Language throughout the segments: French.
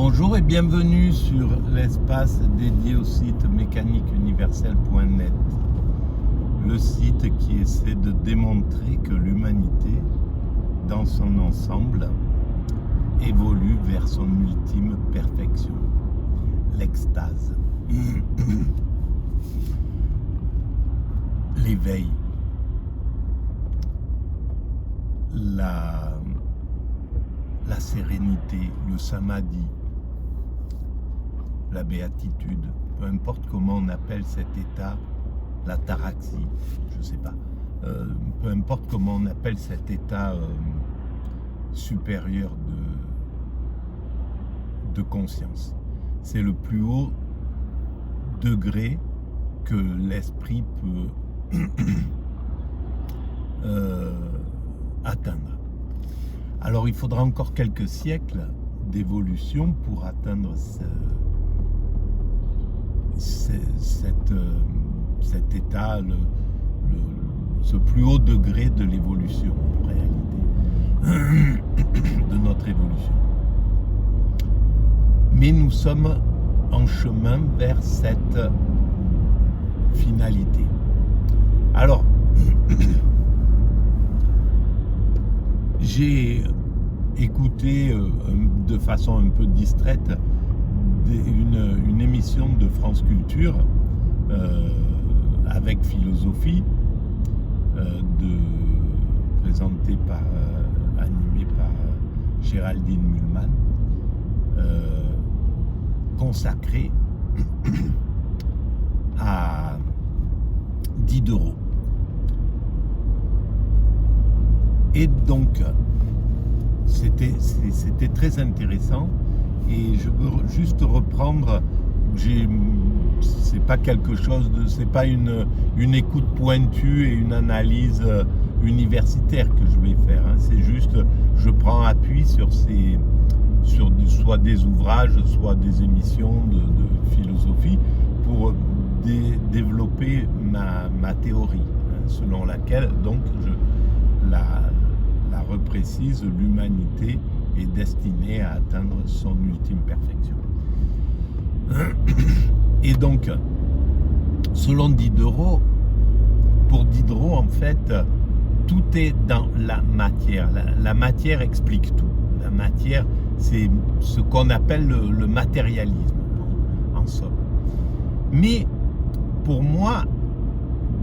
Bonjour et bienvenue sur l'espace dédié au site mécaniqueuniverselle.net, le site qui essaie de démontrer que l'humanité, dans son ensemble, évolue vers son ultime perfection, l'extase, l'éveil, la sérénité, le samadhi, la béatitude, peu importe comment on appelle cet état, la taraxie, je ne sais pas, peu importe comment on appelle cet état supérieur de conscience. C'est le plus haut degré que l'esprit peut atteindre. Alors il faudra encore quelques siècles d'évolution pour atteindre cet état, ce plus haut degré de l'évolution en réalité, de notre évolution. Mais nous sommes en chemin vers cette finalité. Alors, j'ai écouté de façon un peu distraite une émission de France Culture avec philosophie, présentée animée par Géraldine Mühlmann, consacrée à Diderot. Et donc, c'était très intéressant et je veux juste reprendre, c'est pas quelque chose c'est pas une écoute pointue et une analyse universitaire que je vais faire, hein. C'est juste, je prends appui sur soit des ouvrages, soit des émissions de philosophie pour développer ma théorie, hein, selon laquelle donc la reprécise, l'humanité est destinée à atteindre son ultime perfection. Et donc, selon Diderot, pour Diderot, en fait, tout est dans la matière. La matière explique tout. La matière, c'est ce qu'on appelle le matérialisme, en somme. Mais, pour moi,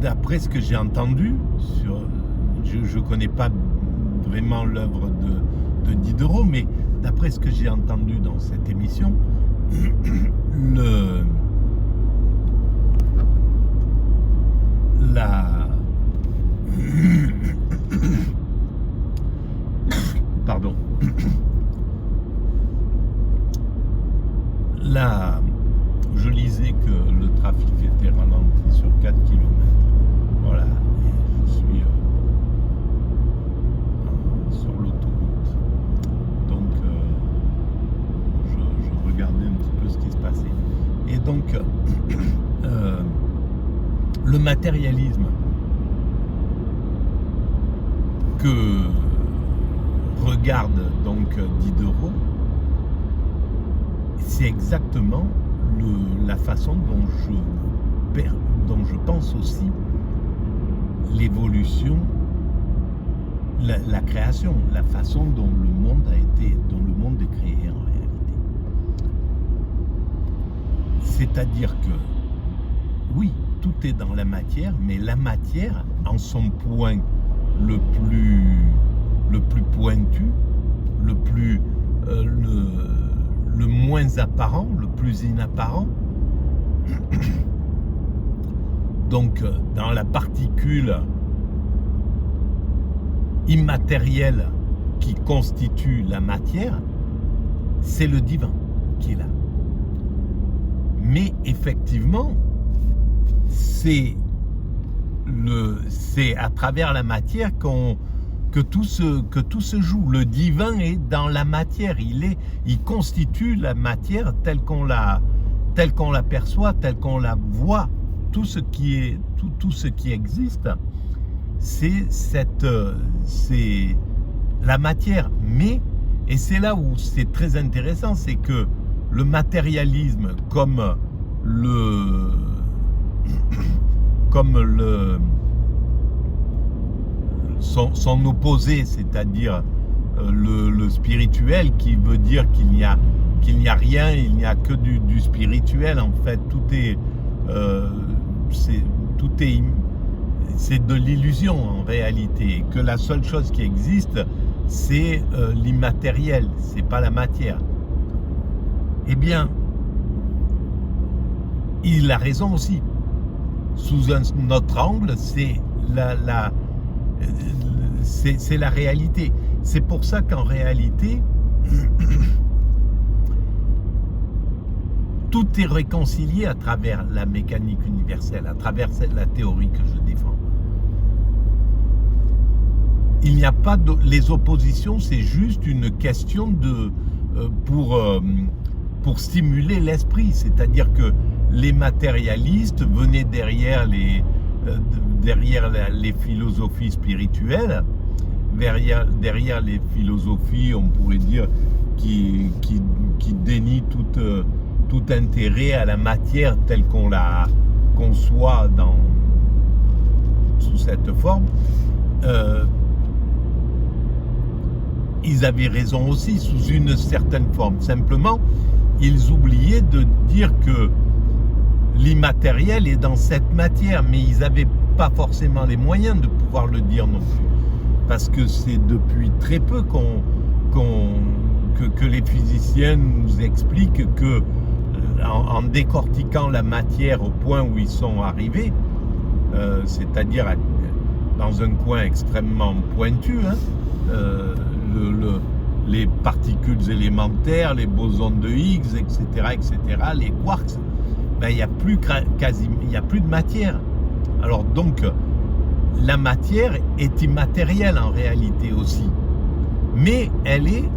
d'après ce que j'ai entendu, je ne connais pas vraiment l'œuvre de Diderot, mais d'après ce que j'ai entendu dans cette émission, pardon, je lisais que le trafic était ralenti sur 4 km. Voilà, et je suis sur l'autoroute. Donc, je regardais un petit peu ce qui se passait. Et donc, le matérialisme que regarde donc Diderot, c'est exactement la façon dont je pense aussi l'évolution, la création, la façon dont le monde est créé en réalité. C'est-à-dire que, oui, tout est dans la matière, mais la matière, en son point le plus pointu, le moins apparent, le plus inapparent, donc dans la particule immatérielle qui constitue la matière, c'est le divin qui est là. Mais effectivement, c'est à travers la matière que tout se joue. Le divin est dans la matière, il constitue la matière telle qu'on l'aperçoit, telle qu'on la voit. Tout ce qui existe, c'est la matière. Mais, et c'est là où c'est très intéressant, c'est que le matérialisme son opposé, c'est-à-dire le spirituel, qui veut dire qu'il n'y a rien, il n'y a que du spirituel. En fait, c'est de l'illusion en réalité, que la seule chose qui existe, c'est l'immatériel, c'est pas la matière. Eh bien, il a raison aussi. Sous un autre angle, c'est la réalité. C'est pour ça qu'en réalité, tout est réconcilié à travers la mécanique universelle, à travers la théorie que je défends. Il n'y a pas les oppositions, c'est juste une question pour stimuler l'esprit. C'est-à-dire que les matérialistes venaient derrière les philosophies spirituelles, derrière les philosophies, on pourrait dire, qui dénient tout intérêt à la matière telle qu'on la conçoit sous cette forme. Ils avaient raison aussi, sous une certaine forme. Simplement, ils oubliaient de dire que l'immatériel est dans cette matière, mais ils n'avaient pas forcément les moyens de pouvoir le dire non plus. Parce que c'est depuis très peu que les physiciens nous expliquent que, en décortiquant la matière au point où ils sont arrivés, c'est-à-dire dans un coin extrêmement pointu, les particules élémentaires, les bosons de Higgs, etc., les quarks, ben, il n'y a plus de matière. Alors donc, la matière est immatérielle en réalité aussi, mais elle est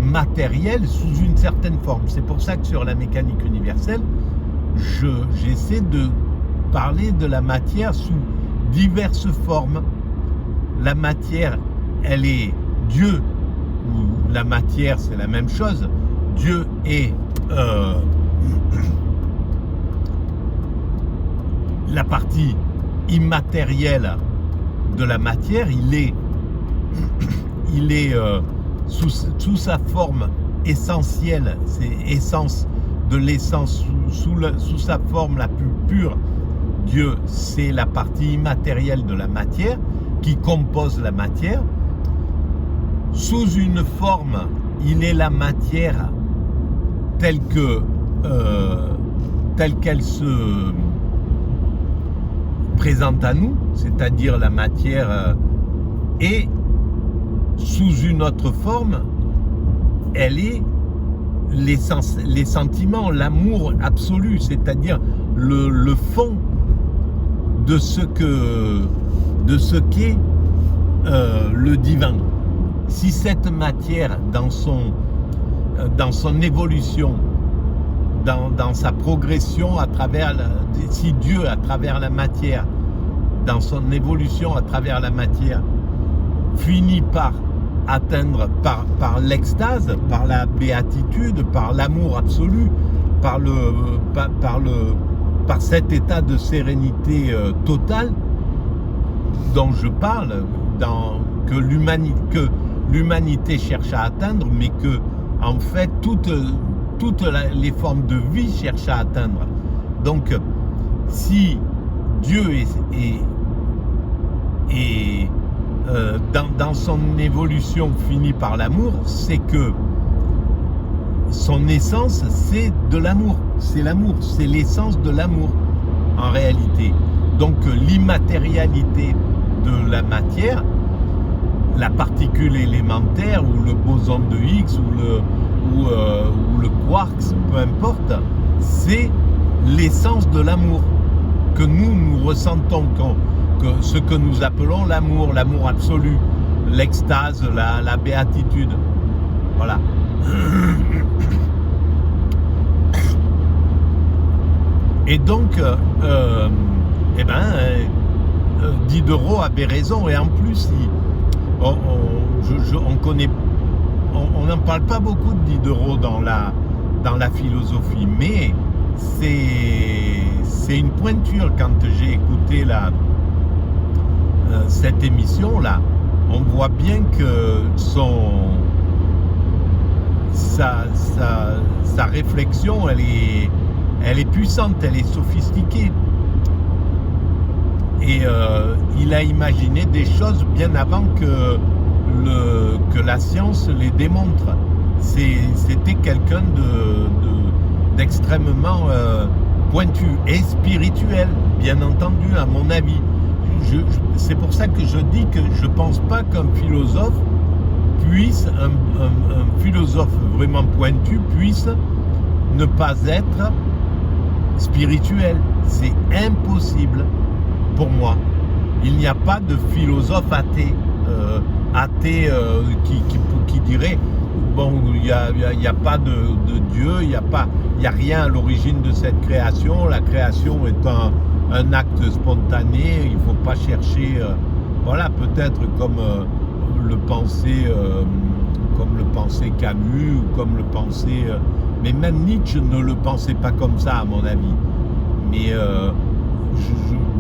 matérielle sous une certaine forme. C'est pour ça que sur la mécanique universelle, j'essaie de parler de la matière sous diverses formes. La matière, elle est Dieu, ou la matière, c'est la même chose. Dieu est la partie immatérielle de la matière. Il est sous sa forme essentielle, c'est essence de l'essence, sous sa forme la plus pure. Dieu, c'est la partie immatérielle de la matière qui compose la matière. Sous une forme, il est la matière telle qu'elle se présente à nous, c'est-à-dire la matière, et sous une autre forme, elle est les sentiments, l'amour absolu, c'est-à-dire le fond de ce qu'est le divin. Si cette matière, dans son évolution, dans sa progression si Dieu, à travers la matière, dans son évolution à travers la matière, finit par atteindre par l'extase, par la béatitude, par l'amour absolu, par cet état de sérénité totale dont je parle, que l'humanité cherche à atteindre, mais que en fait toutes les formes de vie cherchent à atteindre. Donc si Dieu dans son évolution finit par l'amour, c'est que son essence, c'est de l'amour. C'est l'amour, c'est l'essence de l'amour en réalité. Donc l'immatérialité de la matière, la particule élémentaire ou le boson de Higgs ou le quark, peu importe, c'est l'essence de l'amour que nous ressentons, ce que nous appelons l'amour absolu, l'extase, la béatitude. Voilà. Et donc, Diderot avait raison, et en plus, on n'en parle pas beaucoup de Diderot dans dans la philosophie, mais c'est une pointure. Quand j'ai écouté cette émission-là, on voit bien que sa réflexion, elle est puissante, elle est sophistiquée. Et il a imaginé des choses bien avant que la science les démontre. C'était quelqu'un d'extrêmement pointu et spirituel, bien entendu, à mon avis. C'est pour ça que je dis que je ne pense pas qu'un philosophe un philosophe vraiment pointu puisse ne pas être spirituel. C'est impossible pour moi. Il n'y a pas de philosophe athée, qui dirait bon, il n'y a pas de Dieu, il n'y a rien à l'origine de cette création. La création est un acte spontané, il ne faut pas chercher, voilà, peut-être comme le pensait Camus, ou comme le pensait, mais même Nietzsche ne le pensait pas comme ça, à mon avis. Mais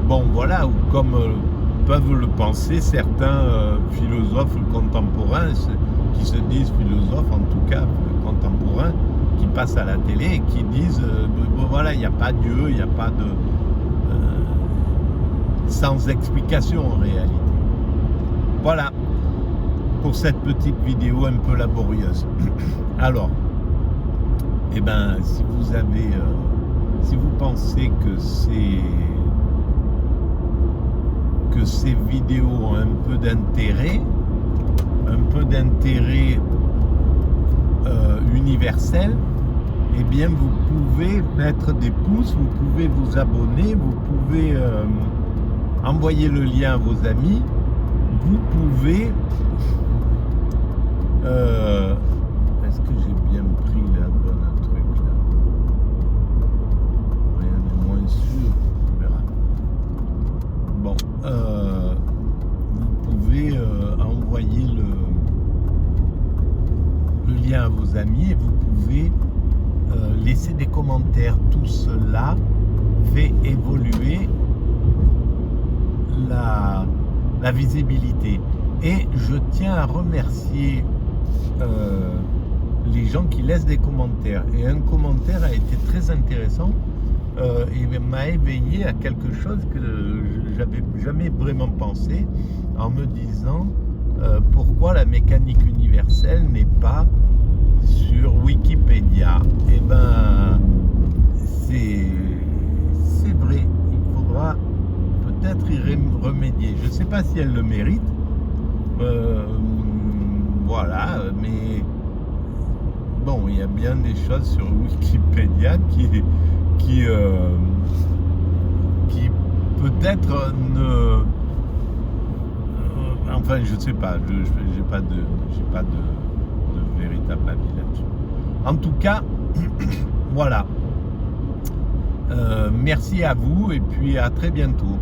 bon, voilà, ou comme peuvent le penser certains philosophes contemporains, qui se disent philosophes, en tout cas contemporains, qui passent à la télé et qui disent voilà, il n'y a pas Dieu, il n'y a pas de sans explication en réalité. Voilà pour cette petite vidéo un peu laborieuse. Alors, eh ben, si vous pensez que ces vidéos ont un peu d'intérêt universel, eh bien vous pouvez mettre des pouces, vous pouvez vous abonner, vous pouvez envoyer le lien à vos amis, vous pouvez est-ce que j'ai bien pris la bonne truc là? Rien n'est moins sûr, on verra. Bon, vous pouvez envoyer le lien à vos amis et vous pouvez laisser des commentaires. Tout cela fait évoluer la visibilité. Et je tiens à remercier les gens qui laissent des commentaires. Et un commentaire a été très intéressant et m'a éveillé à quelque chose que j'avais jamais vraiment pensé, en me disant pourquoi la mécanique universelle n'est pas sur Wikipédia. Eh ben, c'est vrai, il faudra peut-être y remédier. Je ne sais pas si elle le mérite. Voilà, mais bon, il y a bien des choses sur Wikipédia qui peut-être ne... enfin, je ne sais pas, j'ai pas de véritable avis là-dessus. En tout cas, voilà. Merci à vous et puis à très bientôt.